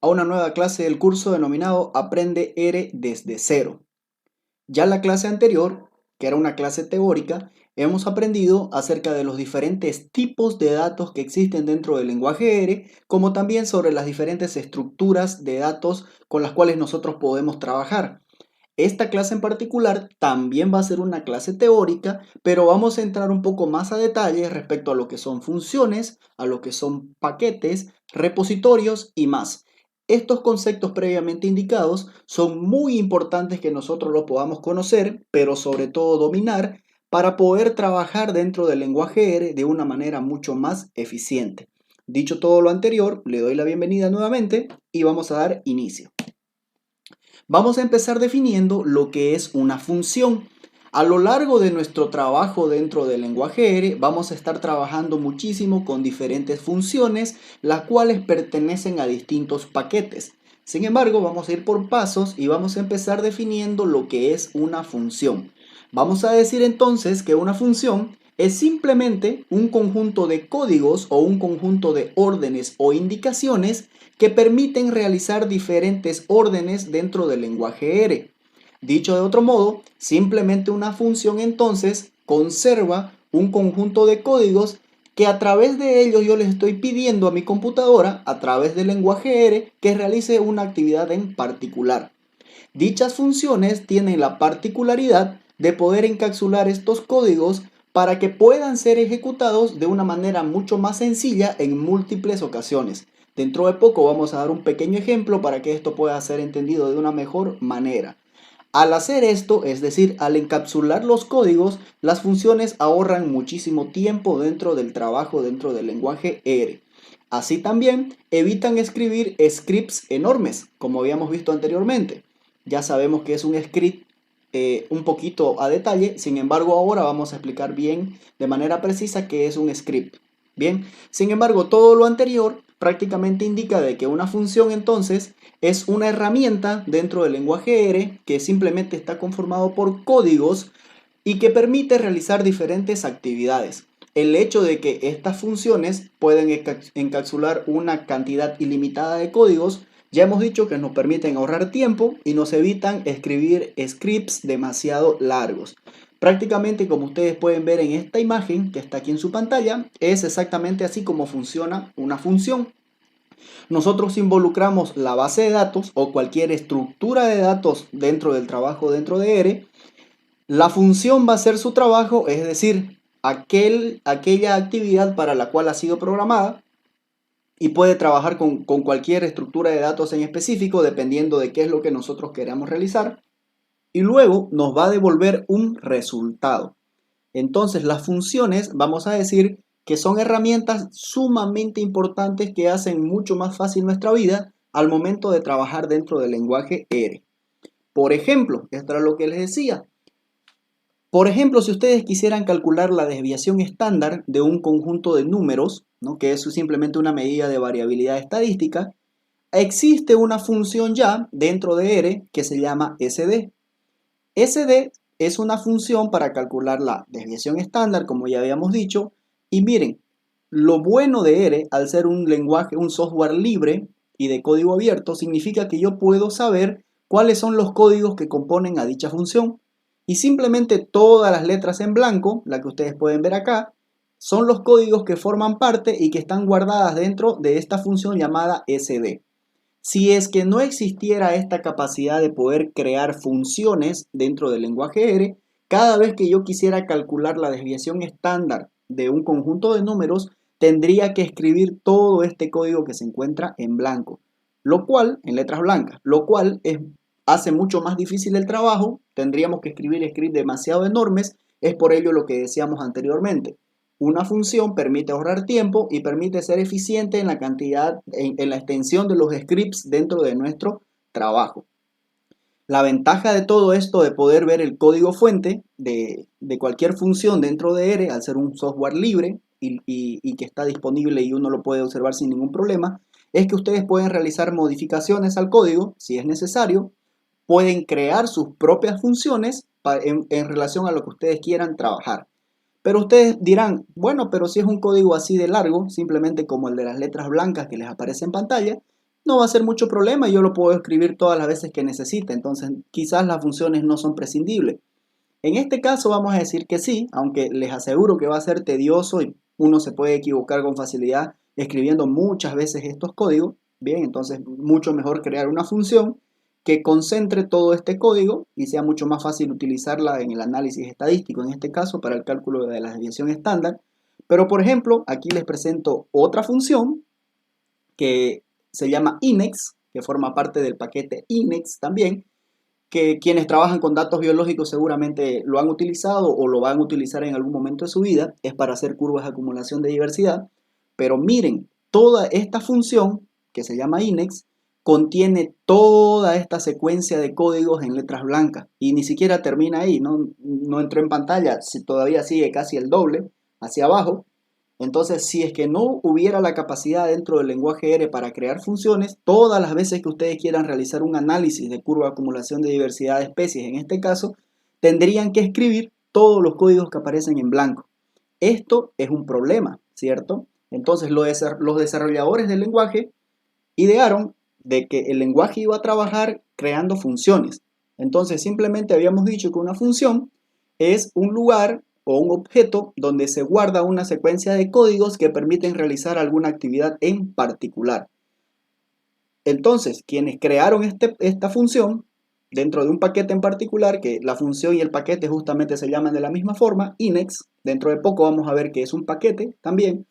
a una nueva clase del curso denominado Aprende R desde cero. Ya en la clase anterior, que era una clase teórica, hemos aprendido acerca de los diferentes tipos de datos que existen dentro del lenguaje R, como también sobre las diferentes estructuras de datos con las cuales nosotros podemos trabajar. Esta clase en particular también va a ser una clase teórica, pero vamos a entrar un poco más a detalle respecto a lo que son funciones, a lo que son paquetes, repositorios y más. Estos conceptos previamente indicados son muy importantes que nosotros los podamos conocer, pero sobre todo dominar, para poder trabajar dentro del lenguaje R de una manera mucho más eficiente. Dicho todo lo anterior, le doy la bienvenida nuevamente y vamos a dar inicio. Vamos a empezar definiendo lo que es una función. A lo largo de nuestro trabajo dentro del lenguaje R, vamos a estar trabajando muchísimo con diferentes funciones, las cuales pertenecen a distintos paquetes. Sin embargo, vamos a ir por pasos y vamos a empezar definiendo lo que es una función. Vamos a decir entonces que una función es simplemente un conjunto de códigos o un conjunto de órdenes o indicaciones que permiten realizar diferentes órdenes dentro del lenguaje R. Dicho de otro modo, simplemente una función entonces conserva un conjunto de códigos que a través de ellos yo les estoy pidiendo a mi computadora, a través del lenguaje R, que realice una actividad en particular. Dichas funciones tienen la particularidad de poder encapsular estos códigos para que puedan ser ejecutados de una manera mucho más sencilla en múltiples ocasiones. Dentro de poco vamos a dar un pequeño ejemplo para que esto pueda ser entendido de una mejor manera. Al hacer esto, es decir, al encapsular los códigos, las funciones ahorran muchísimo tiempo dentro del trabajo dentro del lenguaje R. Así también evitan escribir scripts enormes, como habíamos visto anteriormente. Ya sabemos que es un script un poquito a detalle, sin embargo ahora vamos a explicar bien de manera precisa qué es un script. Bien, sin embargo todo lo anterior prácticamente indica de que una función entonces es una herramienta dentro del lenguaje R que simplemente está conformado por códigos y que permite realizar diferentes actividades. El hecho de que estas funciones pueden encapsular una cantidad ilimitada de códigos, ya hemos dicho que nos permiten ahorrar tiempo y nos evitan escribir scripts demasiado largos. Prácticamente como ustedes pueden ver en esta imagen que está aquí en su pantalla, es exactamente así como funciona una función. Nosotros involucramos la base de datos o cualquier estructura de datos dentro del trabajo dentro de R. La función va a hacer su trabajo, es decir, aquella actividad para la cual ha sido programada y puede trabajar con cualquier estructura de datos en específico dependiendo de qué es lo que nosotros queramos realizar y luego nos va a devolver un resultado. Entonces las funciones vamos a decir que son herramientas sumamente importantes que hacen mucho más fácil nuestra vida al momento de trabajar dentro del lenguaje R. Por ejemplo, esto era lo que les decía. Por ejemplo, si ustedes quisieran calcular la desviación estándar de un conjunto de números, ¿no?, que es simplemente una medida de variabilidad estadística, existe una función ya dentro de R que se llama SD. SD es una función para calcular la desviación estándar, como ya habíamos dicho, y miren, lo bueno de R, al ser un lenguaje, un software libre y de código abierto, significa que yo puedo saber cuáles son los códigos que componen a dicha función. Y simplemente todas las letras en blanco, la que ustedes pueden ver acá, son los códigos que forman parte y que están guardadas dentro de esta función llamada SD. Si es que no existiera esta capacidad de poder crear funciones dentro del lenguaje R, cada vez que yo quisiera calcular la desviación estándar de un conjunto de números, tendría que escribir todo este código que se encuentra en blanco, lo cual, en letras blancas, lo cual hace mucho más difícil el trabajo, tendríamos que escribir scripts demasiado enormes, es por ello lo que decíamos anteriormente. Una función permite ahorrar tiempo y permite ser eficiente en la cantidad, en la extensión de los scripts dentro de nuestro trabajo. La ventaja de todo esto de poder ver el código fuente de cualquier función dentro de R, al ser un software libre y que está disponible y uno lo puede observar sin ningún problema, es que ustedes pueden realizar modificaciones al código si es necesario, pueden crear sus propias funciones en relación a lo que ustedes quieran trabajar. Pero ustedes dirán, bueno, pero si es un código así de largo, simplemente como el de las letras blancas que les aparece en pantalla, no va a ser mucho problema y yo lo puedo escribir todas las veces que necesite. Entonces, quizás las funciones no son prescindibles. En este caso vamos a decir que sí, aunque les aseguro que va a ser tedioso y uno se puede equivocar con facilidad escribiendo muchas veces estos códigos. Bien, entonces mucho mejor crear una función que concentre todo este código y sea mucho más fácil utilizarla en el análisis estadístico, en este caso para el cálculo de la desviación estándar. Pero por ejemplo, aquí les presento otra función que se llama INEX, que forma parte del paquete INEX también, que quienes trabajan con datos biológicos seguramente lo han utilizado o lo van a utilizar en algún momento de su vida, es para hacer curvas de acumulación de diversidad. Pero miren, toda esta función que se llama INEX contiene toda esta secuencia de códigos en letras blancas y ni siquiera termina ahí, no entró en pantalla, todavía sigue casi el doble hacia abajo. Entonces, si es que no hubiera la capacidad dentro del lenguaje R para crear funciones, todas las veces que ustedes quieran realizar un análisis de curva de acumulación de diversidad de especies, en este caso, tendrían que escribir todos los códigos que aparecen en blanco. Esto es un problema, ¿cierto? Entonces, los desarrolladores del lenguaje idearon de que el lenguaje iba a trabajar creando funciones. Entonces, simplemente habíamos dicho que una función es un lugar o un objeto donde se guarda una secuencia de códigos que permiten realizar alguna actividad en particular. Entonces, quienes crearon esta función dentro de un paquete en particular, que la función y el paquete justamente se llaman de la misma forma, INEX, dentro de poco vamos a ver que es un paquete también,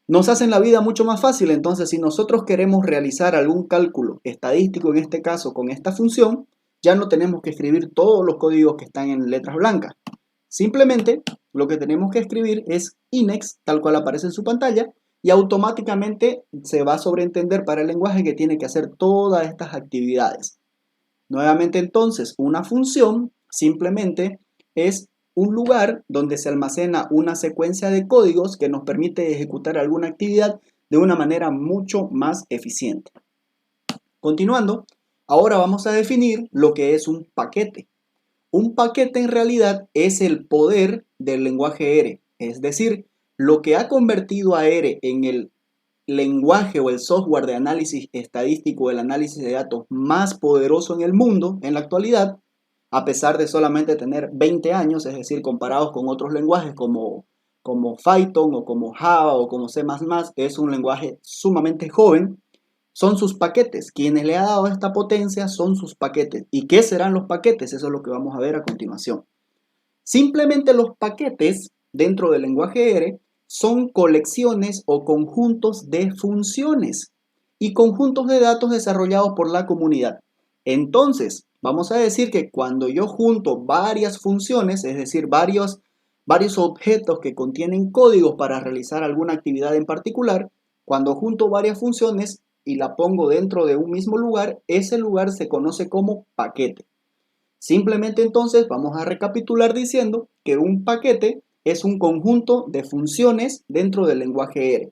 nos hacen la vida mucho más fácil. Entonces, si nosotros queremos realizar algún cálculo estadístico, en este caso con esta función, ya no tenemos que escribir todos los códigos que están en letras blancas. Simplemente lo que tenemos que escribir es INEX, tal cual aparece en su pantalla, y automáticamente se va a sobreentender para el lenguaje que tiene que hacer todas estas actividades. Nuevamente entonces, una función simplemente es un lugar donde se almacena una secuencia de códigos que nos permite ejecutar alguna actividad de una manera mucho más eficiente. Continuando, ahora vamos a definir lo que es un paquete. Un paquete en realidad es el poder del lenguaje R, es decir, lo que ha convertido a R en el lenguaje o el software de análisis estadístico, el análisis de datos más poderoso en el mundo en la actualidad, a pesar de solamente tener 20 años, es decir, comparados con otros lenguajes como Python o como Java o como C++, es un lenguaje sumamente joven. Son sus paquetes. Quienes le ha dado esta potencia son sus paquetes. ¿Y qué serán los paquetes? Eso es lo que vamos a ver a continuación. Simplemente los paquetes dentro del lenguaje R son colecciones o conjuntos de funciones y conjuntos de datos desarrollados por la comunidad. Entonces, vamos a decir que cuando yo junto varias funciones, es decir, varios objetos que contienen códigos para realizar alguna actividad en particular, cuando junto varias funciones y la pongo dentro de un mismo lugar, ese lugar se conoce como paquete. Simplemente entonces vamos a recapitular diciendo que un paquete es un conjunto de funciones dentro del lenguaje R.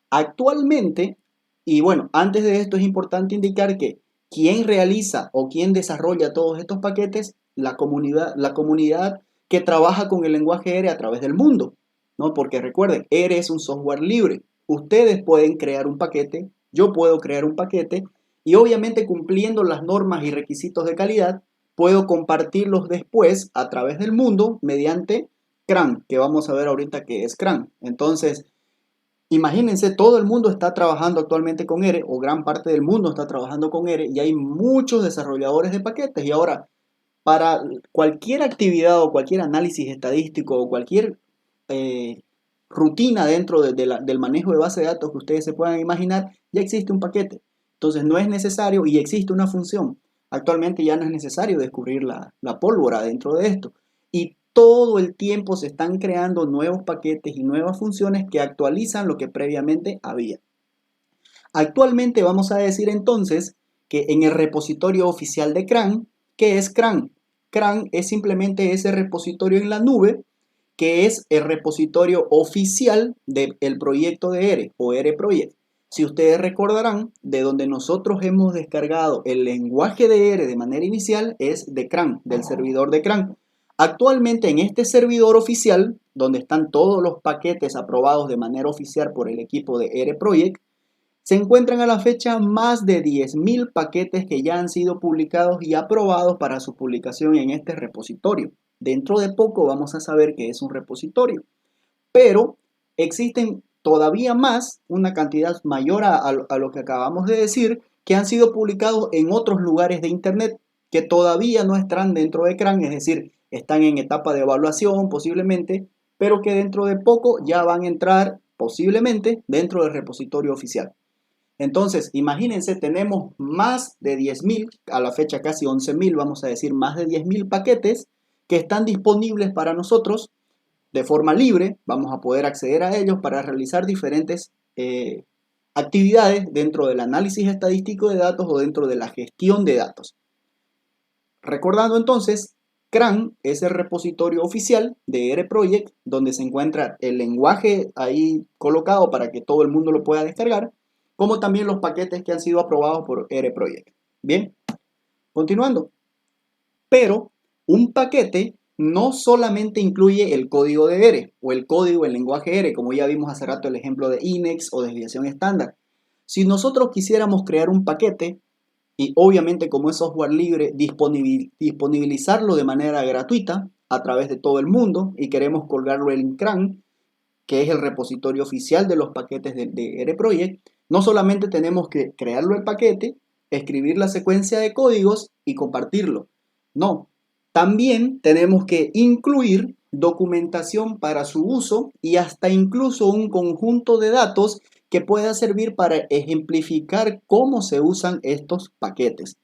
Actualmente, y bueno, antes de esto es importante indicar que quien realiza o quien desarrolla todos estos paquetes, la comunidad que trabaja con el lenguaje R a través del mundo, ¿no? Porque recuerden, R es un software libre. Ustedes pueden crear un paquete, yo puedo crear un paquete y obviamente cumpliendo las normas y requisitos de calidad, puedo compartirlos después a través del mundo mediante CRAN, que vamos a ver ahorita qué es CRAN. Entonces, imagínense, todo el mundo está trabajando actualmente con R, o gran parte del mundo está trabajando con R, y hay muchos desarrolladores de paquetes. Y ahora, para cualquier actividad o cualquier análisis estadístico o cualquier rutina dentro del manejo de base de datos que ustedes se puedan imaginar, ya existe un paquete. Entonces no es necesario y existe una función. Actualmente ya no es necesario descubrir la pólvora dentro de esto. Y todo el tiempo se están creando nuevos paquetes y nuevas funciones que actualizan lo que previamente había. Actualmente vamos a decir entonces que en el repositorio oficial de CRAN, ¿qué es CRAN? CRAN es simplemente ese repositorio en la nube que es el repositorio oficial del proyecto de R o R Project. Si ustedes recordarán, de donde nosotros hemos descargado el lenguaje de R de manera inicial es de CRAN, del servidor de CRAN. Actualmente en este servidor oficial, donde están todos los paquetes aprobados de manera oficial por el equipo de R Project, Se encuentran a la fecha más de 10.000 paquetes que ya han sido publicados y aprobados para su publicación en este repositorio. Dentro de poco vamos a saber qué es un repositorio, pero existen todavía más, una cantidad mayor a lo que acabamos de decir, que han sido publicados en otros lugares de Internet que todavía no están dentro de CRAN, es decir, están en etapa de evaluación posiblemente, pero que dentro de poco ya van a entrar posiblemente dentro del repositorio oficial. Entonces, imagínense, tenemos más de 10.000, a la fecha casi 11.000, vamos a decir, más de 10.000 paquetes que están disponibles para nosotros de forma libre. Vamos a poder acceder a ellos para realizar diferentes actividades dentro del análisis estadístico de datos o dentro de la gestión de datos. Recordando entonces, CRAN es el repositorio oficial de R-Project, donde se encuentra el lenguaje ahí colocado para que todo el mundo lo pueda descargar, como también los paquetes que han sido aprobados por R-Project. Bien, continuando. Pero un paquete no solamente incluye el código de R o el código en lenguaje R, como ya vimos hace rato el ejemplo de INEX o desviación estándar. Si nosotros quisiéramos crear un paquete, y obviamente como es software libre, disponibilizarlo de manera gratuita a través de todo el mundo y queremos colgarlo en CRAN, que es el repositorio oficial de los paquetes de R-Project, no solamente tenemos que crearlo el paquete, escribir la secuencia de códigos y compartirlo. No, también tenemos que incluir documentación para su uso y hasta incluso un conjunto de datos que pueda servir para ejemplificar cómo se usan estos paquetes.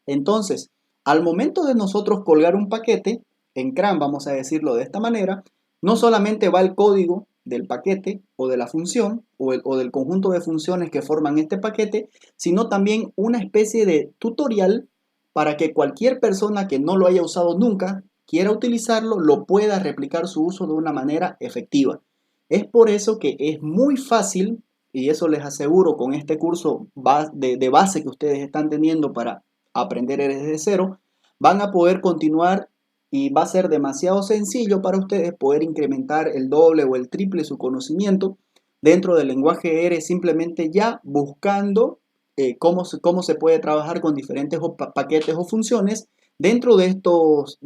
Entonces, al momento de nosotros colgar un paquete, en CRAN vamos a decirlo de esta manera, no solamente va el código del paquete o de la función o del conjunto de funciones que forman este paquete, sino también una especie de tutorial para que cualquier persona que no lo haya usado nunca, quiera utilizarlo, lo pueda replicar su uso de una manera efectiva. Es por eso que es muy fácil, y eso les aseguro con este curso de base que ustedes están teniendo para aprender desde cero, van a poder continuar y va a ser demasiado sencillo para ustedes poder incrementar el doble o el triple su conocimiento dentro del lenguaje R, simplemente ya buscando cómo se puede trabajar con diferentes paquetes o funciones dentro de estos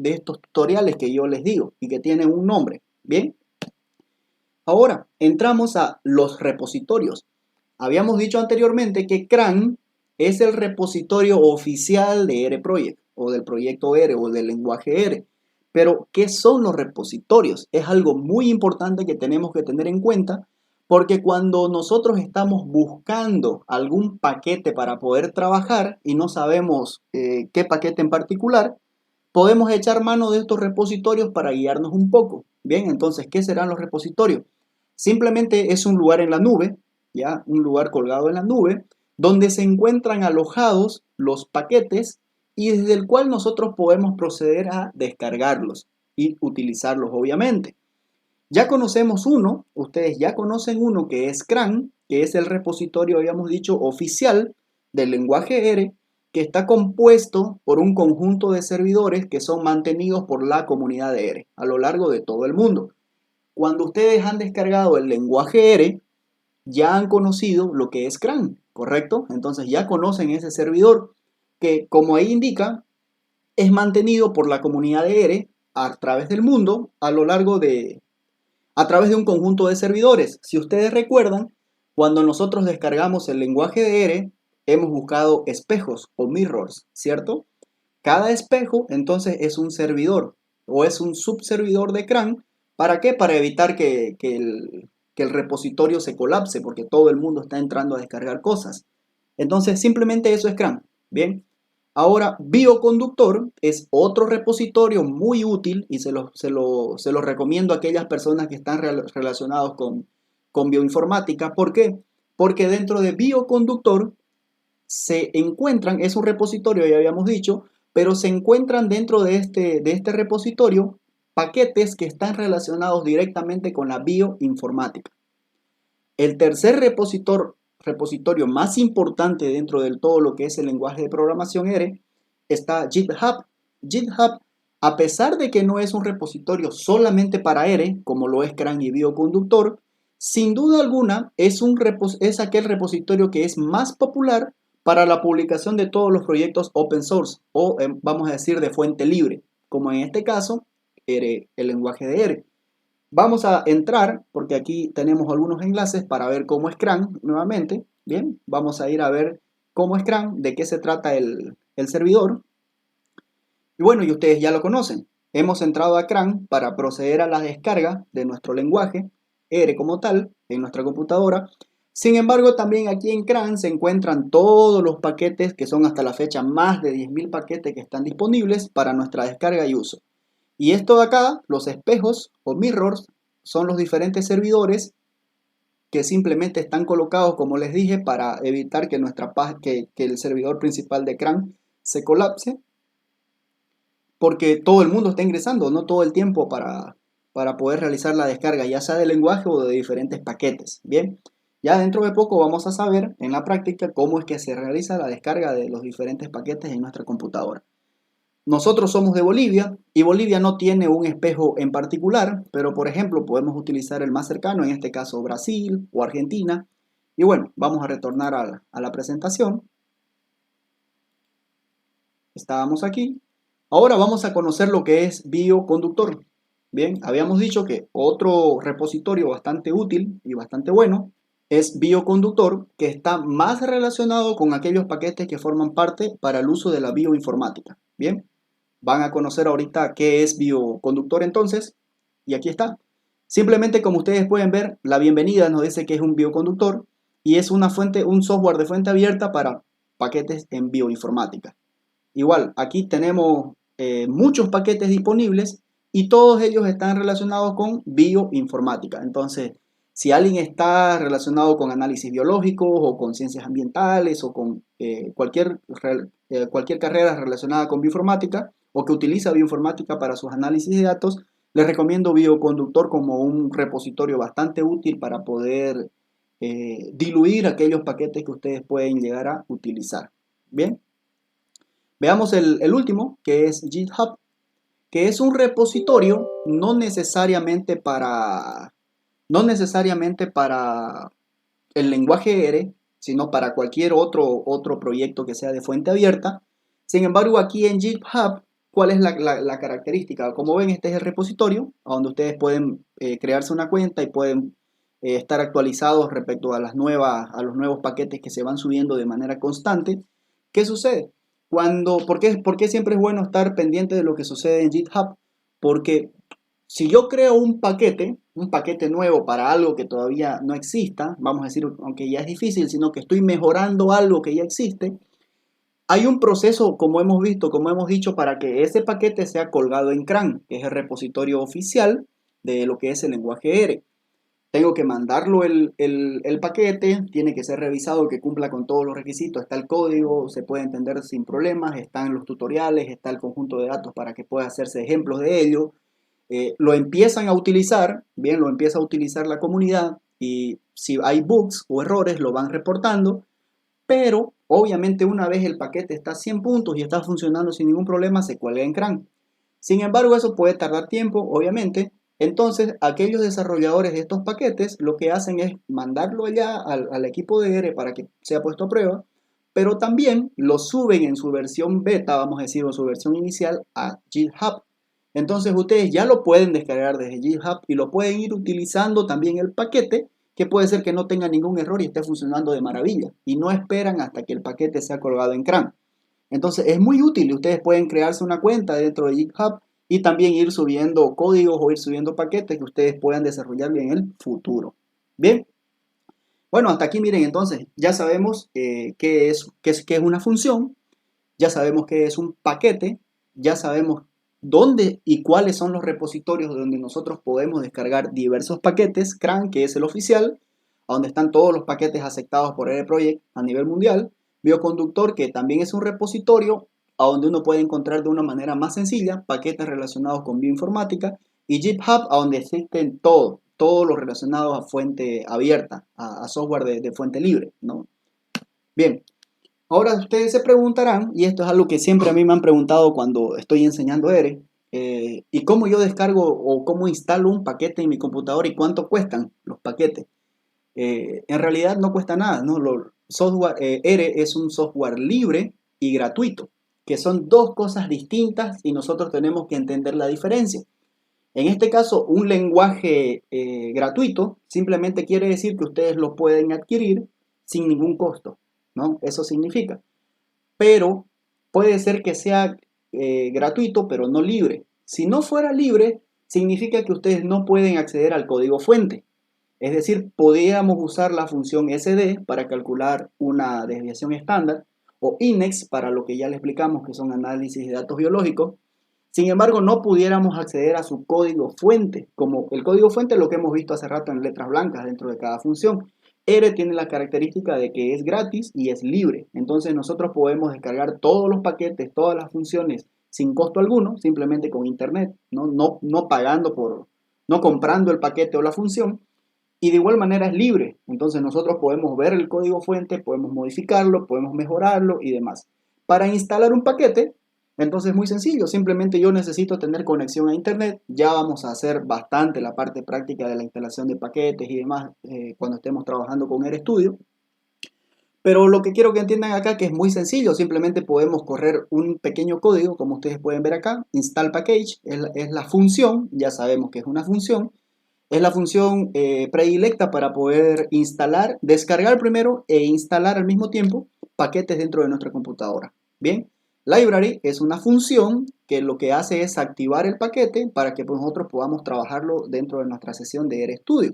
tutoriales que yo les digo y que tienen un nombre. Bien, ahora entramos a los repositorios. Habíamos dicho anteriormente que CRAN es el repositorio oficial de R-Project o del proyecto R o del lenguaje R. Pero, ¿qué son los repositorios? Es algo muy importante que tenemos que tener en cuenta porque cuando nosotros estamos buscando algún paquete para poder trabajar y no sabemos qué paquete en particular, podemos echar mano de estos repositorios para guiarnos un poco. Bien, entonces, ¿qué serán los repositorios? Simplemente es un lugar en la nube, ya, un lugar colgado en la nube, donde se encuentran alojados los paquetes y desde el cual nosotros podemos proceder a descargarlos y utilizarlos, obviamente. Ya conocemos uno, ustedes ya conocen uno que es CRAN, que es el repositorio, habíamos dicho, oficial del lenguaje R, que está compuesto por un conjunto de servidores que son mantenidos por la comunidad de R a lo largo de todo el mundo. Cuando ustedes han descargado el lenguaje R, ya han conocido lo que es CRAN, ¿correcto? Entonces ya conocen ese servidor que, como ahí indica, es mantenido por la comunidad de R a través del mundo a través de un conjunto de servidores. Si ustedes recuerdan, cuando nosotros descargamos el lenguaje de R, hemos buscado espejos o mirrors, ¿cierto? Cada espejo entonces es un servidor o es un subservidor de CRAN. ¿Para qué? Para evitar que el repositorio se colapse porque todo el mundo está entrando a descargar cosas. Entonces simplemente eso es CRAN. Bien. Ahora, Bioconductor es otro repositorio muy útil y se lo recomiendo a aquellas personas que están relacionados con bioinformática. ¿Por qué? Porque dentro de Bioconductor se encuentran, es un repositorio, ya habíamos dicho, pero se encuentran dentro de este repositorio paquetes que están relacionados directamente con la bioinformática. El tercer repositorio más importante dentro de todo lo que es el lenguaje de programación R está GitHub. GitHub, a pesar de que no es un repositorio solamente para R, como lo es CRAN y Bioconductor, Sin duda alguna, es aquel repositorio que es más popular para la publicación de todos los proyectos open source o, vamos a decir, de fuente libre, como en este caso, el lenguaje de R. Vamos a entrar, porque aquí tenemos algunos enlaces para ver cómo es CRAN nuevamente. Bien, vamos a ir a ver cómo es CRAN, de qué se trata el servidor. Y bueno, y ustedes ya lo conocen. Hemos entrado a CRAN para proceder a la descarga de nuestro lenguaje, R como tal, en nuestra computadora. Sin embargo, también aquí en CRAN se encuentran todos los paquetes, que son hasta la fecha más de 10.000 paquetes que están disponibles para nuestra descarga y uso. Y esto de acá, los espejos o mirrors, son los diferentes servidores que simplemente están colocados, como les dije, para evitar que, que el servidor principal de CRAN se colapse, porque todo el mundo está ingresando, no todo el tiempo para poder realizar la descarga, ya sea de lenguaje o de diferentes paquetes. Bien, ya dentro de poco vamos a saber en la práctica cómo es que se realiza la descarga de los diferentes paquetes en nuestra computadora. Nosotros somos de Bolivia y Bolivia no tiene un espejo en particular, pero por ejemplo podemos utilizar el más cercano, en este caso Brasil o Argentina. Y bueno, vamos a retornar a la presentación. Estábamos aquí. Ahora vamos a conocer lo que es bioconductor. Bien, habíamos dicho que otro repositorio bastante útil y bastante bueno es bioconductor, que está más relacionado con aquellos paquetes que forman parte para el uso de la bioinformática. Bien, van a conocer ahorita qué es bioconductor entonces, y aquí está. Simplemente como ustedes pueden ver, la bienvenida nos dice que es un bioconductor y es una fuente, un software de fuente abierta para paquetes en bioinformática. Igual, aquí tenemos muchos paquetes disponibles y todos ellos están relacionados con bioinformática. Entonces, si alguien está relacionado con análisis biológico o con ciencias ambientales o con cualquier carrera relacionada con bioinformática o que utiliza bioinformática para sus análisis de datos, les recomiendo Bioconductor como un repositorio bastante útil para poder diluir aquellos paquetes que ustedes pueden llegar a utilizar. Bien. Veamos el último, que es GitHub, que es un repositorio no necesariamente para el lenguaje R, sino para cualquier otro proyecto que sea de fuente abierta. Sin embargo, aquí en GitHub, ¿cuál es la característica? Como ven, este es el repositorio, donde ustedes pueden crearse una cuenta y pueden estar actualizados respecto a los nuevos paquetes que se van subiendo de manera constante. ¿Qué sucede? ¿Por qué siempre es bueno estar pendiente de lo que sucede en GitHub? Porque si yo creo un paquete nuevo para algo que todavía no exista, vamos a decir, aunque ya es difícil, sino que estoy mejorando algo que ya existe, hay un proceso, como hemos visto, como hemos dicho, para que ese paquete sea colgado en CRAN, que es el repositorio oficial de lo que es el lenguaje R. Tengo que mandarlo el paquete, tiene que ser revisado, que cumpla con todos los requisitos, está el código, se puede entender sin problemas, están los tutoriales, está el conjunto de datos para que pueda hacerse ejemplos de ello. Lo empiezan a utilizar, bien, lo empieza a utilizar la comunidad y si hay bugs o errores lo van reportando, pero obviamente una vez el paquete está a 100 puntos y está funcionando sin ningún problema, se cuelga en CRAN. Sin embargo, eso puede tardar tiempo, obviamente. Entonces, aquellos desarrolladores de estos paquetes lo que hacen es mandarlo ya al equipo de R para que sea puesto a prueba, pero también lo suben en su versión beta, vamos a decir, o su versión inicial a GitHub. Entonces, ustedes ya lo pueden descargar desde GitHub y lo pueden ir utilizando también el paquete, que puede ser que no tenga ningún error y esté funcionando de maravilla. Y no esperan hasta que el paquete sea colgado en CRAN. Entonces es muy útil y ustedes pueden crearse una cuenta dentro de GitHub y también ir subiendo códigos o ir subiendo paquetes que ustedes puedan desarrollar en el futuro. Bien, bueno, hasta aquí miren entonces, ya sabemos qué es una función, ya sabemos qué es un paquete, ya sabemos dónde y cuáles son los repositorios donde nosotros podemos descargar diversos paquetes, CRAN, que es el oficial, donde están todos los paquetes aceptados por R-Project a nivel mundial, Bioconductor, que también es un repositorio a donde uno puede encontrar de una manera más sencilla paquetes relacionados con bioinformática, y GitHub, a donde existen todos los relacionados a fuente abierta, a software de fuente libre, ¿no? Bien, ahora ustedes se preguntarán, y esto es algo que siempre a mí me han preguntado cuando estoy enseñando R, ¿y cómo yo descargo o cómo instalo un paquete en mi computadora y cuánto cuestan los paquetes? En realidad no cuesta nada, ¿no? R es un software libre y gratuito, que son dos cosas distintas y nosotros tenemos que entender la diferencia. En este caso, un lenguaje gratuito simplemente quiere decir que ustedes lo pueden adquirir sin ningún costo, ¿no? Eso significa. Pero puede ser que sea gratuito, pero no libre. Si no fuera libre, significa que ustedes no pueden acceder al código fuente. Es decir, podríamos usar la función SD para calcular una desviación estándar o INEX para lo que ya le explicamos que son análisis de datos biológicos. Sin embargo, no pudiéramos acceder a su código fuente, como el código fuente lo que hemos visto hace rato en letras blancas dentro de cada función. R tiene la característica de que es gratis y es libre. Entonces nosotros podemos descargar todos los paquetes, todas las funciones sin costo alguno, simplemente con internet, no pagando no comprando el paquete o la función. Y de igual manera es libre. Entonces nosotros podemos ver el código fuente, podemos modificarlo, podemos mejorarlo y demás. Para instalar un paquete, entonces es muy sencillo. Simplemente yo necesito tener conexión a internet. Ya vamos a hacer bastante la parte práctica de la instalación de paquetes y demás cuando estemos trabajando con RStudio. Pero lo que quiero que entiendan acá que es muy sencillo. Simplemente podemos correr un pequeño código, como ustedes pueden ver acá. Install package es la función. Ya sabemos que es una función. Es la función predilecta para poder instalar, descargar primero e instalar al mismo tiempo paquetes dentro de nuestra computadora. Bien, library es una función que lo que hace es activar el paquete para que nosotros podamos trabajarlo dentro de nuestra sesión de RStudio.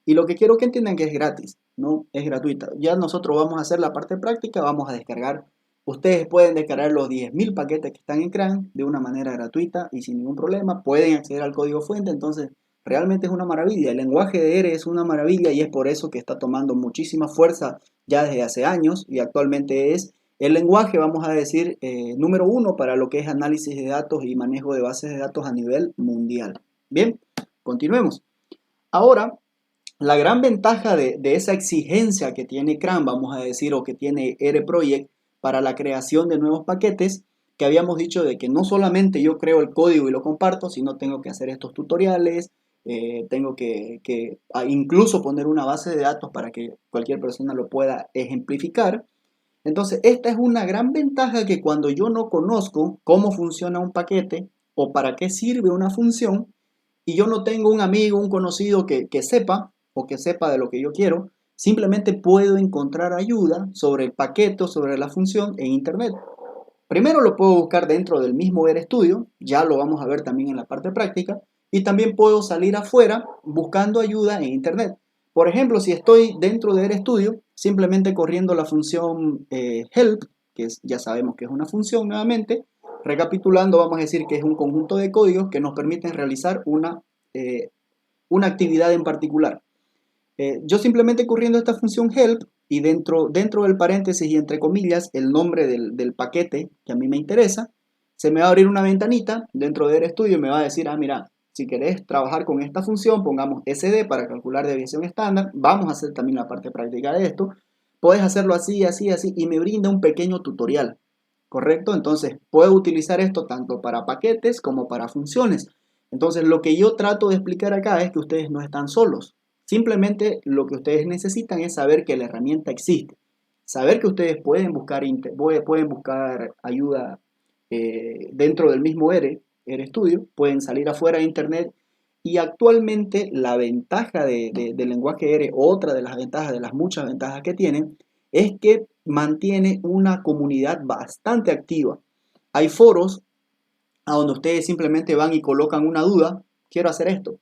Y lo que quiero que entiendan que es gratis, no es gratuita. Ya nosotros vamos a hacer la parte práctica, vamos a descargar. Ustedes pueden descargar los 10.000 paquetes que están en CRAN de una manera gratuita y sin ningún problema. Pueden acceder al código fuente, entonces realmente es una maravilla. El lenguaje de R es una maravilla y es por eso que está tomando muchísima fuerza ya desde hace años y actualmente es el lenguaje, vamos a decir, número uno para lo que es análisis de datos y manejo de bases de datos a nivel mundial. Bien, continuemos. Ahora, la gran ventaja de esa exigencia que tiene CRAN, vamos a decir, o que tiene RProject para la creación de nuevos paquetes, que habíamos dicho de que no solamente yo creo el código y lo comparto, sino tengo que hacer estos tutoriales, tengo que incluso poner una base de datos para que cualquier persona lo pueda ejemplificar. Entonces, esta es una gran ventaja que cuando yo no conozco cómo funciona un paquete o para qué sirve una función, y yo no tengo un amigo, un conocido que sepa o que sepa de lo que yo quiero, simplemente puedo encontrar ayuda sobre el paquete o sobre la función en internet. Primero lo puedo buscar dentro del mismo RStudio, ya lo vamos a ver también en la parte práctica, y también puedo salir afuera buscando ayuda en internet. Por ejemplo, si estoy dentro de RStudio, simplemente corriendo la función help, ya sabemos que es una función nuevamente, recapitulando vamos a decir que es un conjunto de códigos que nos permiten realizar una actividad en particular. Yo simplemente corriendo esta función help y dentro del paréntesis y entre comillas el nombre del paquete que a mí me interesa, se me va a abrir una ventanita dentro de RStudio y me va a decir, mira, si querés trabajar con esta función, pongamos SD para calcular desviación estándar, vamos a hacer también la parte práctica de esto, puedes hacerlo así, así, así y me brinda un pequeño tutorial, ¿correcto? Entonces puedo utilizar esto tanto para paquetes como para funciones. Entonces lo que yo trato de explicar acá es que ustedes no están solos. Simplemente lo que ustedes necesitan es saber que la herramienta existe. Saber que ustedes pueden buscar ayuda dentro del mismo RStudio, pueden salir afuera de internet y actualmente la ventaja del lenguaje R, otra de las ventajas, de las muchas ventajas que tiene, es que mantiene una comunidad bastante activa. Hay foros a donde ustedes simplemente van y colocan una duda, quiero hacer esto,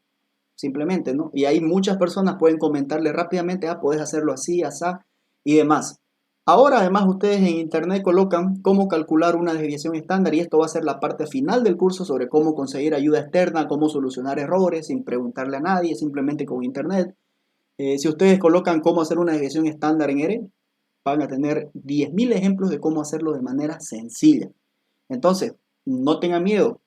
simplemente, ¿no? Y ahí muchas personas pueden comentarle rápidamente, puedes hacerlo así, asá y demás. Ahora además ustedes en internet colocan cómo calcular una desviación estándar y esto va a ser la parte final del curso sobre cómo conseguir ayuda externa, cómo solucionar errores sin preguntarle a nadie, simplemente con internet. Si ustedes colocan cómo hacer una desviación estándar en R, van a tener 10.000 ejemplos de cómo hacerlo de manera sencilla. Entonces, no tengan miedo.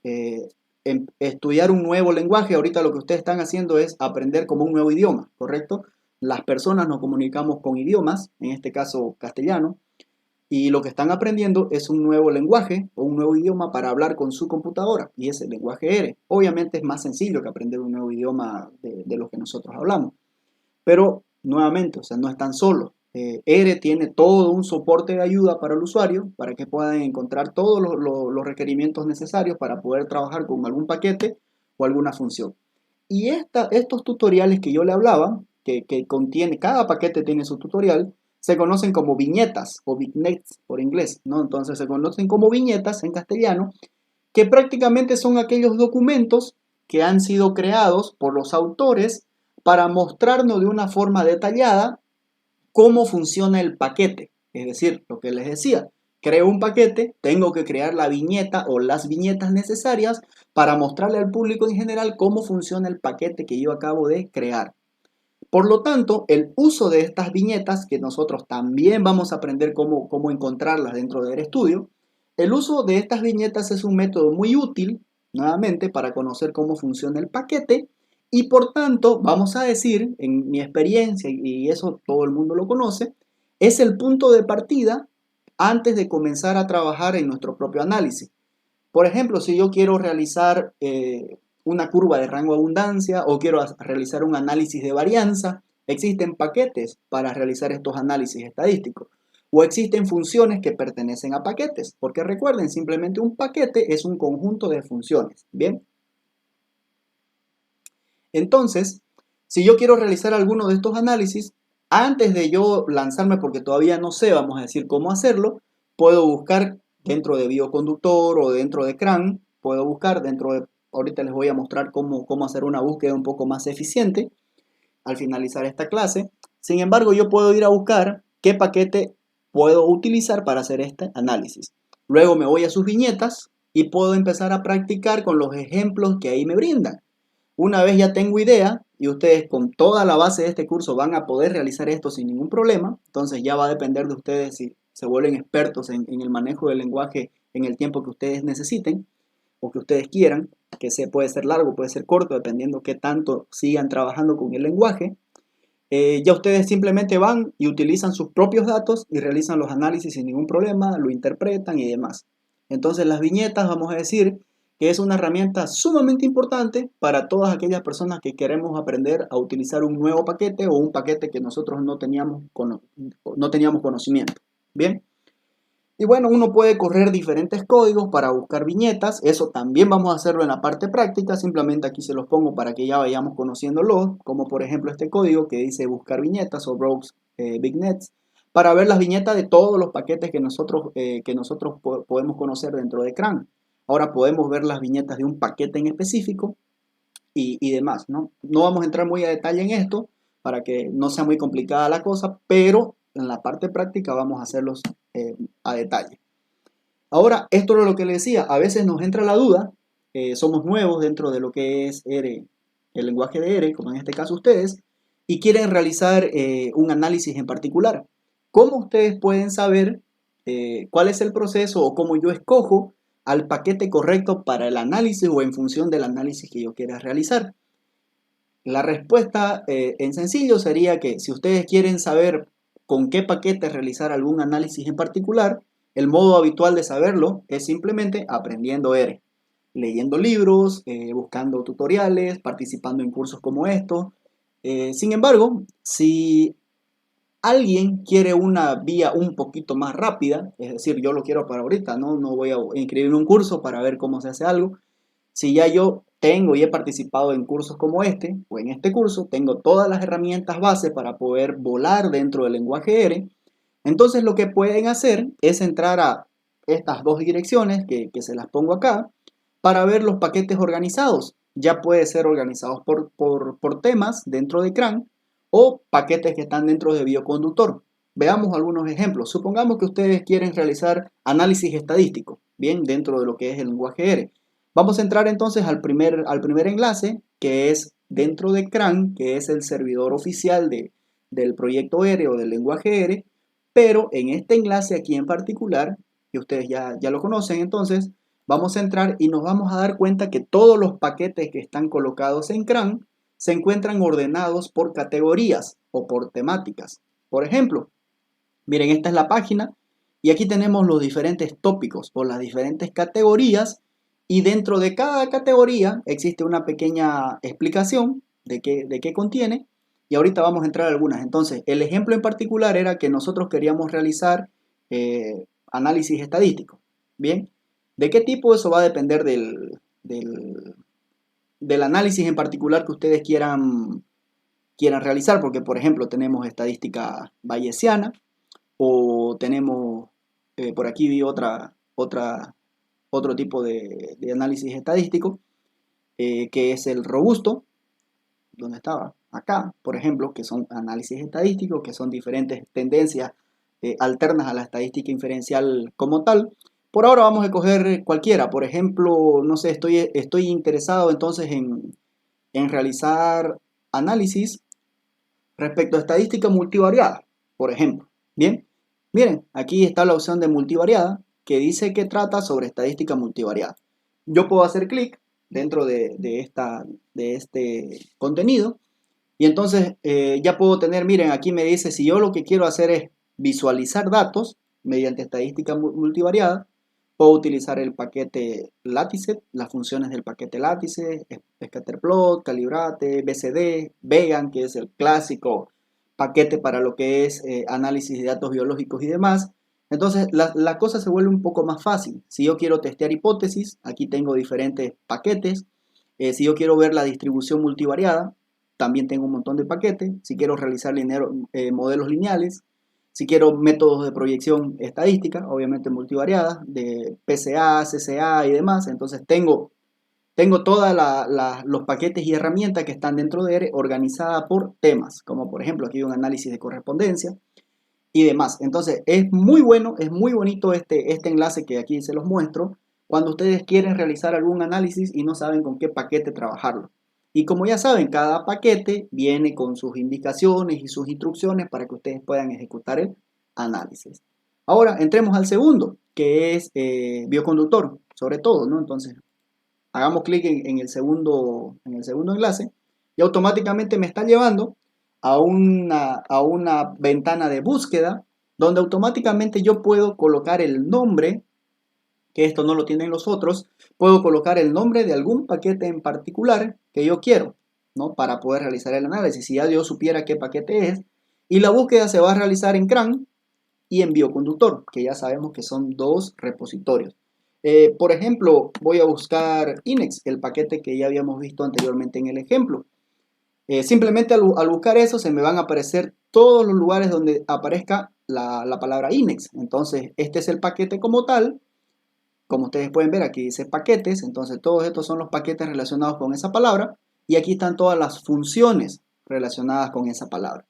Estudiar un nuevo lenguaje, ahorita lo que ustedes están haciendo es aprender como un nuevo idioma, ¿correcto? Las personas nos comunicamos con idiomas, en este caso castellano, y lo que están aprendiendo es un nuevo lenguaje o un nuevo idioma para hablar con su computadora, y es el lenguaje R. Obviamente es más sencillo que aprender un nuevo idioma de los que nosotros hablamos. Pero Nuevamente, o sea, no están solos. ERE tiene todo un soporte de ayuda para el usuario, para que puedan encontrar todos los requerimientos necesarios para poder trabajar con algún paquete o alguna función. Y estos tutoriales que yo le hablaba, que contiene, cada paquete tiene su tutorial, se conocen como viñetas o vignettes por inglés, ¿no? Entonces se conocen como viñetas en castellano, que prácticamente son aquellos documentos que han sido creados por los autores para mostrarnos de una forma detallada cómo funciona el paquete. Es decir, lo que les decía, creo un paquete, tengo que crear la viñeta o las viñetas necesarias para mostrarle al público en general cómo funciona el paquete que yo acabo de crear. Por lo tanto, el uso de estas viñetas, que nosotros también vamos a aprender cómo encontrarlas dentro de RStudio, el uso de estas viñetas es un método muy útil, nuevamente, para conocer cómo funciona el paquete y por tanto, vamos a decir, en mi experiencia, y eso todo el mundo lo conoce, es el punto de partida antes de comenzar a trabajar en nuestro propio análisis. Por ejemplo, si yo quiero realizar una curva de rango de abundancia o quiero realizar un análisis de varianza, existen paquetes para realizar estos análisis estadísticos. O existen funciones que pertenecen a paquetes, porque recuerden, simplemente un paquete es un conjunto de funciones. Bien. Entonces, si yo quiero realizar alguno de estos análisis, antes de yo lanzarme, porque todavía no sé, vamos a decir, cómo hacerlo, puedo buscar dentro de Bioconductor o dentro de CRAN, puedo buscar dentro de, ahorita les voy a mostrar cómo hacer una búsqueda un poco más eficiente al finalizar esta clase. Sin embargo, yo puedo ir a buscar qué paquete puedo utilizar para hacer este análisis. Luego me voy a sus viñetas y puedo empezar a practicar con los ejemplos que ahí me brindan. Una vez ya tengo idea y ustedes con toda la base de este curso van a poder realizar esto sin ningún problema, entonces ya va a depender de ustedes si se vuelven expertos en el manejo del lenguaje en el tiempo que ustedes necesiten o que ustedes quieran, que puede ser largo, puede ser corto, dependiendo qué tanto sigan trabajando con el lenguaje. Ya ustedes simplemente van y utilizan sus propios datos y realizan los análisis sin ningún problema, lo interpretan y demás. Entonces las viñetas, vamos a decir, que es una herramienta sumamente importante para todas aquellas personas que queremos aprender a utilizar un nuevo paquete o un paquete que nosotros no teníamos conocimiento. Bien. Y bueno, uno puede correr diferentes códigos para buscar viñetas, eso también vamos a hacerlo en la parte práctica, simplemente aquí se los pongo para que ya vayamos conociéndolo, como por ejemplo este código que dice buscar viñetas o browse vignets, para ver las viñetas de todos los paquetes que nosotros podemos conocer dentro de CRAN. Ahora podemos ver las viñetas de un paquete en específico y demás, ¿no? No vamos a entrar muy a detalle en esto para que no sea muy complicada la cosa, pero en la parte práctica vamos a hacerlos a detalle. Ahora, esto es lo que les decía, a veces nos entra la duda, somos nuevos dentro de lo que es R, el lenguaje de R, como en este caso ustedes, y quieren realizar un análisis en particular. ¿Cómo ustedes pueden saber cuál es el proceso o cómo yo escojo al paquete correcto para el análisis o en función del análisis que yo quiera realizar? La respuesta en sencillo sería que si ustedes quieren saber con qué paquete realizar algún análisis en particular, el modo habitual de saberlo es simplemente aprendiendo R, leyendo libros, buscando tutoriales, participando en cursos como estos. Sin embargo, si alguien quiere una vía un poquito más rápida, es decir, yo lo quiero para ahorita, no voy a inscribirme en un curso para ver cómo se hace algo. Si ya yo tengo y he participado en cursos como este, o en este curso, tengo todas las herramientas base para poder volar dentro del lenguaje R, entonces lo que pueden hacer es entrar a estas dos direcciones que se las pongo acá para ver los paquetes organizados. Ya puede ser organizados por temas dentro de CRAN o paquetes que están dentro de Bioconductor. Veamos algunos ejemplos. Supongamos que ustedes quieren realizar análisis estadístico, bien, dentro de lo que es el lenguaje R. Vamos a entrar entonces al primer enlace, que es dentro de CRAN, que es el servidor oficial del proyecto R o del lenguaje R, pero en este enlace aquí en particular, que ustedes ya lo conocen, entonces vamos a entrar y nos vamos a dar cuenta que todos los paquetes que están colocados en CRAN se encuentran ordenados por categorías o por temáticas. Por ejemplo, miren, esta es la página y aquí tenemos los diferentes tópicos o las diferentes categorías y dentro de cada categoría existe una pequeña explicación de qué contiene y ahorita vamos a entrar a algunas. Entonces, el ejemplo en particular era que nosotros queríamos realizar análisis estadístico. Bien, ¿de qué tipo? Eso va a depender del análisis en particular que ustedes quieran realizar, porque por ejemplo tenemos estadística bayesiana o tenemos, por aquí vi otro tipo de análisis estadístico, que es el robusto, donde estaba, acá, por ejemplo, que son análisis estadísticos, que son diferentes tendencias alternas a la estadística inferencial como tal. Por ahora vamos a coger cualquiera, por ejemplo, no sé, estoy interesado entonces en realizar análisis respecto a estadística multivariada, por ejemplo. Bien, miren, aquí está la opción de multivariada que dice que trata sobre estadística multivariada. Yo puedo hacer clic dentro de este contenido y entonces ya puedo tener, miren, aquí me dice si yo lo que quiero hacer es visualizar datos mediante estadística multivariada, puedo utilizar el paquete Lattice, las funciones del paquete Lattice, Scatterplot, Calibrate, BCD, Vegan, que es el clásico paquete para lo que es análisis de datos biológicos y demás. Entonces la cosa se vuelve un poco más fácil. Si yo quiero testear hipótesis, aquí tengo diferentes paquetes. Si yo quiero ver la distribución multivariada, también tengo un montón de paquetes. Si quiero realizar modelos lineales, si quiero métodos de proyección estadística, obviamente multivariada, de PCA, CCA y demás, entonces tengo todos los paquetes y herramientas que están dentro de R organizada por temas, como por ejemplo aquí hay un análisis de correspondencia y demás. Entonces es muy bueno, es muy bonito este enlace que aquí se los muestro cuando ustedes quieren realizar algún análisis y no saben con qué paquete trabajarlo. Y como ya saben, cada paquete viene con sus indicaciones y sus instrucciones para que ustedes puedan ejecutar el análisis. Ahora entremos al segundo, que es bioconductor, sobre todo, ¿no? Entonces hagamos clic en el segundo enlace y automáticamente me está llevando a una ventana de búsqueda donde automáticamente yo puedo colocar el nombre, que esto no lo tienen los otros, puedo colocar el nombre de algún paquete en particular que yo quiero, ¿no? Para poder realizar el análisis. Si ya yo supiera qué paquete es, y la búsqueda se va a realizar en CRAN y en bioconductor, que ya sabemos que son dos repositorios. Por ejemplo, voy a buscar INEX, el paquete que ya habíamos visto anteriormente en el ejemplo. Simplemente al buscar eso se me van a aparecer todos los lugares donde aparezca la palabra INEX. Entonces, este es el paquete como tal. Como ustedes pueden ver, aquí dice paquetes. Entonces, todos estos son los paquetes relacionados con esa palabra. Y aquí están todas las funciones relacionadas con esa palabra.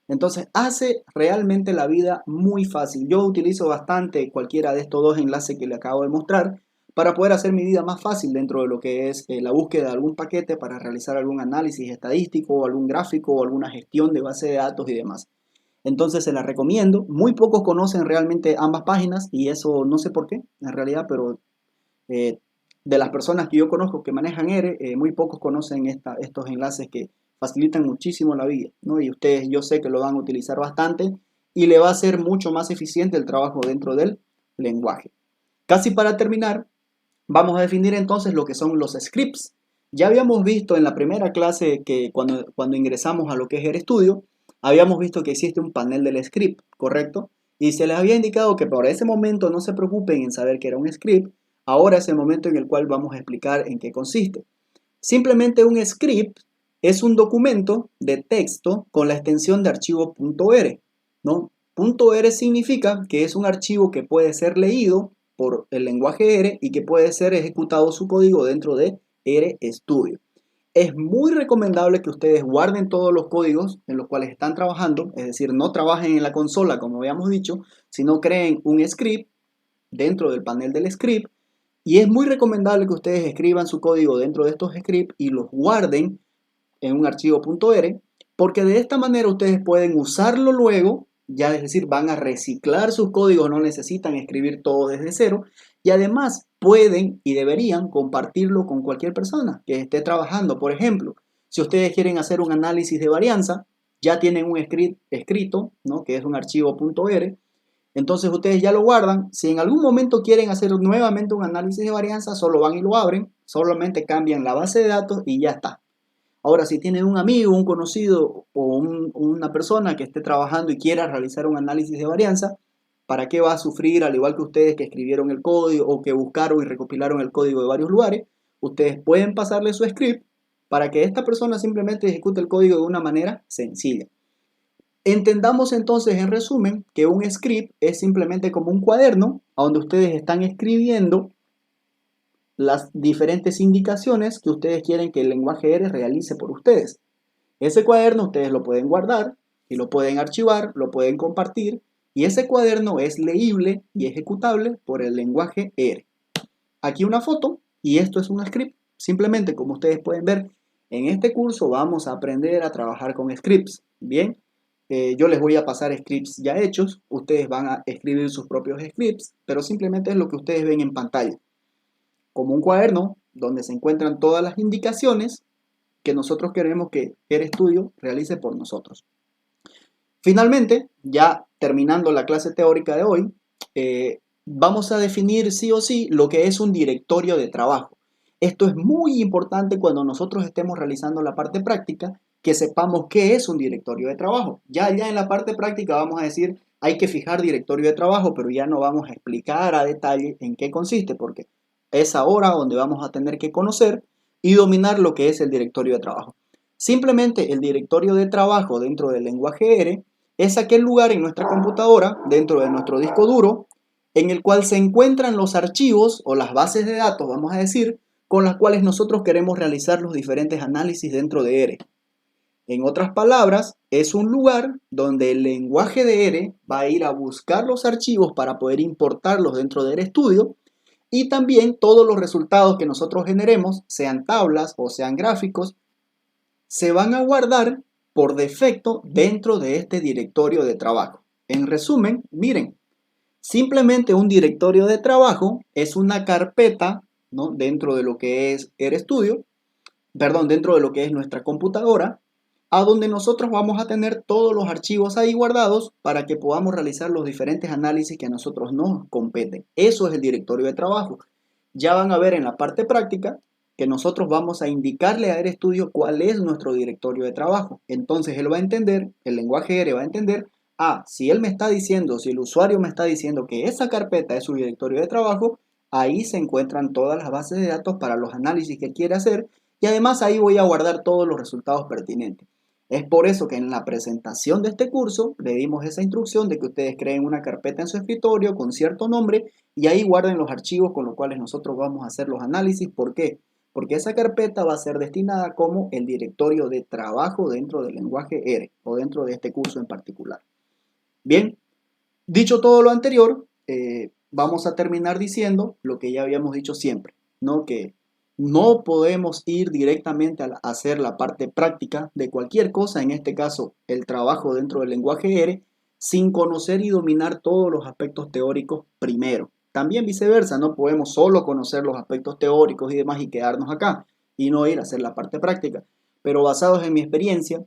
Entonces, hace realmente la vida muy fácil. Yo utilizo bastante cualquiera de estos dos enlaces que le acabo de mostrar para poder hacer mi vida más fácil dentro de lo que es la búsqueda de algún paquete para realizar algún análisis estadístico, o algún gráfico o alguna gestión de base de datos y demás. Entonces se la recomiendo. Muy pocos conocen realmente ambas páginas y eso no sé por qué, en realidad, pero eh, de las personas que yo conozco que manejan R, muy pocos conocen estos enlaces que facilitan muchísimo la vida, ¿no? Y ustedes yo sé que lo van a utilizar bastante y le va a ser mucho más eficiente el trabajo dentro del lenguaje. Casi para terminar, vamos a definir entonces lo que son los scripts. Ya habíamos visto en la primera clase que cuando ingresamos a lo que es RStudio, habíamos visto que existe un panel del script, ¿correcto? Y se les había indicado que por ese momento no se preocupen en saber que era un script. Ahora es el momento en el cual vamos a explicar en qué consiste. Simplemente un script es un documento de texto con la extensión de archivo .r, ¿no? .r significa que es un archivo que puede ser leído por el lenguaje R y que puede ser ejecutado su código dentro de RStudio. Es muy recomendable que ustedes guarden todos los códigos en los cuales están trabajando, es decir, no trabajen en la consola como habíamos dicho, sino creen un script dentro del panel del script. Y es muy recomendable que ustedes escriban su código dentro de estos scripts y los guarden en un archivo .r, porque de esta manera ustedes pueden usarlo luego, ya es decir, van a reciclar sus códigos, no necesitan escribir todo desde cero, y además pueden y deberían compartirlo con cualquier persona que esté trabajando. Por ejemplo, si ustedes quieren hacer un análisis de varianza, ya tienen un script escrito, ¿no? Que es un archivo .r. Entonces ustedes ya lo guardan. Si en algún momento quieren hacer nuevamente un análisis de varianza, solo van y lo abren, solamente cambian la base de datos y ya está. Ahora, si tienen un amigo, un conocido o una persona que esté trabajando y quiera realizar un análisis de varianza, ¿para qué va a sufrir, al igual que ustedes que escribieron el código o que buscaron y recopilaron el código de varios lugares? Ustedes pueden pasarle su script para que esta persona simplemente ejecute el código de una manera sencilla. Entendamos entonces, en resumen, que un script es simplemente como un cuaderno a donde ustedes están escribiendo las diferentes indicaciones que ustedes quieren que el lenguaje R realice por ustedes. Ese cuaderno ustedes lo pueden guardar y lo pueden archivar, lo pueden compartir, y ese cuaderno es leíble y ejecutable por el lenguaje R. Aquí una foto y esto es un script. Simplemente, como ustedes pueden ver, en este curso vamos a aprender a trabajar con scripts. Bien, yo les voy a pasar scripts ya hechos, ustedes van a escribir sus propios scripts, pero simplemente es lo que ustedes ven en pantalla, como un cuaderno donde se encuentran todas las indicaciones que nosotros queremos que RStudio realice por nosotros. Finalmente, ya terminando la clase teórica de hoy, vamos a definir sí o sí lo que es un directorio de trabajo. Esto es muy importante cuando nosotros estemos realizando la parte práctica, que sepamos qué es un directorio de trabajo. Ya en la parte práctica vamos a decir, hay que fijar directorio de trabajo, pero ya no vamos a explicar a detalle en qué consiste, porque es ahora donde vamos a tener que conocer y dominar lo que es el directorio de trabajo. Simplemente el directorio de trabajo dentro del lenguaje R es aquel lugar en nuestra computadora, dentro de nuestro disco duro, en el cual se encuentran los archivos o las bases de datos, vamos a decir, con las cuales nosotros queremos realizar los diferentes análisis dentro de R. En otras palabras, es un lugar donde el lenguaje de R va a ir a buscar los archivos para poder importarlos dentro de RStudio, y también todos los resultados que nosotros generemos, sean tablas o sean gráficos, se van a guardar por defecto dentro de este directorio de trabajo. En resumen, miren, simplemente un directorio de trabajo es una carpeta, ¿no?, dentro de lo que es RStudio, dentro de lo que es nuestra computadora, a donde nosotros vamos a tener todos los archivos ahí guardados para que podamos realizar los diferentes análisis que a nosotros nos competen. Eso es el directorio de trabajo. Ya van a ver en la parte práctica que nosotros vamos a indicarle a RStudio cuál es nuestro directorio de trabajo. Entonces él va a entender, el lenguaje R va a entender, si él me está diciendo, si el usuario me está diciendo que esa carpeta es su directorio de trabajo, ahí se encuentran todas las bases de datos para los análisis que quiere hacer, y además ahí voy a guardar todos los resultados pertinentes. Es por eso que en la presentación de este curso le dimos esa instrucción de que ustedes creen una carpeta en su escritorio con cierto nombre y ahí guarden los archivos con los cuales nosotros vamos a hacer los análisis. ¿Por qué? Porque esa carpeta va a ser destinada como el directorio de trabajo dentro del lenguaje R o dentro de este curso en particular. Bien, dicho todo lo anterior, vamos a terminar diciendo lo que ya habíamos dicho siempre, ¿no? Que no podemos ir directamente a hacer la parte práctica de cualquier cosa, en este caso el trabajo dentro del lenguaje R, sin conocer y dominar todos los aspectos teóricos primero. También viceversa, no podemos solo conocer los aspectos teóricos y demás y quedarnos acá y no ir a hacer la parte práctica. Pero basados en mi experiencia,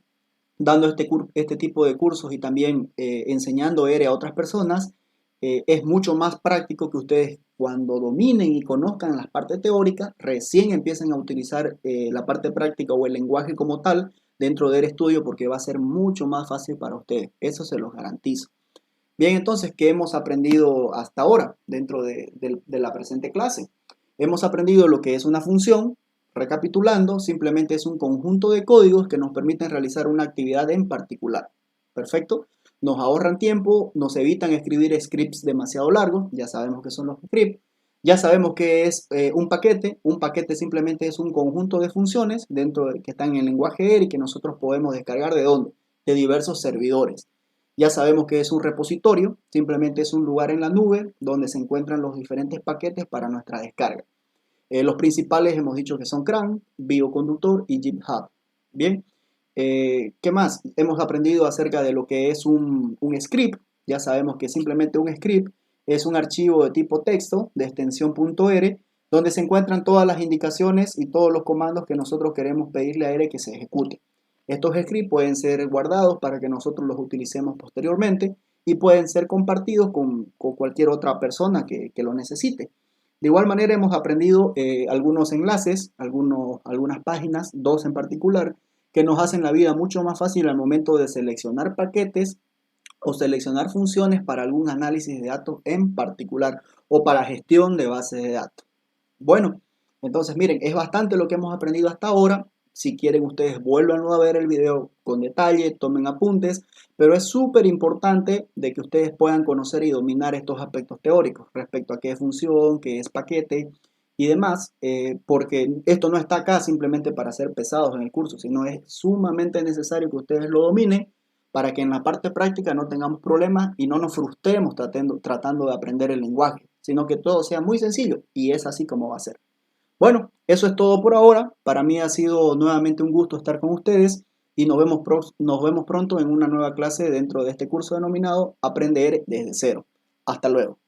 dando este tipo de cursos y también enseñando R a otras personas, es mucho más práctico que ustedes, cuando dominen y conozcan las partes teóricas, recién empiecen a utilizar la parte práctica o el lenguaje como tal dentro de RStudio, porque va a ser mucho más fácil para ustedes. Eso se los garantizo. Bien, entonces, ¿qué hemos aprendido hasta ahora dentro de la presente clase? Hemos aprendido lo que es una función. Recapitulando, simplemente es un conjunto de códigos que nos permiten realizar una actividad en particular. Perfecto. Nos ahorran tiempo, nos evitan escribir scripts demasiado largos. Ya sabemos qué son los scripts. Ya sabemos qué es un paquete. Un paquete simplemente es un conjunto de funciones que están en el lenguaje R y que nosotros podemos descargar ¿de dónde? De diversos servidores. Ya sabemos que es un repositorio. Simplemente es un lugar en la nube donde se encuentran los diferentes paquetes para nuestra descarga. Los principales hemos dicho que son CRAN, Bioconductor y GitHub. Bien, ¿qué más? Hemos aprendido acerca de lo que es un script. Ya sabemos que simplemente un script es un archivo de tipo texto de extensión .r donde se encuentran todas las indicaciones y todos los comandos que nosotros queremos pedirle a R que se ejecute. Estos scripts pueden ser guardados para que nosotros los utilicemos posteriormente y pueden ser compartidos con cualquier otra persona que lo necesite. De igual manera hemos aprendido algunos enlaces, algunas páginas, dos en particular, que nos hacen la vida mucho más fácil al momento de seleccionar paquetes o seleccionar funciones para algún análisis de datos en particular o para gestión de bases de datos. Bueno, entonces miren, es bastante lo que hemos aprendido hasta ahora. Si quieren ustedes vuélvanlo a ver el video con detalle, tomen apuntes, pero es súper importante de que ustedes puedan conocer y dominar estos aspectos teóricos respecto a qué es función, qué es paquete y demás, porque esto no está acá simplemente para ser pesados en el curso, sino es sumamente necesario que ustedes lo dominen para que en la parte práctica no tengamos problemas y no nos frustremos tratando de aprender el lenguaje, sino que todo sea muy sencillo y es así como va a ser. Bueno, eso es todo por ahora. Para mí ha sido nuevamente un gusto estar con ustedes y nos vemos pronto en una nueva clase dentro de este curso denominado Aprender desde cero. Hasta luego.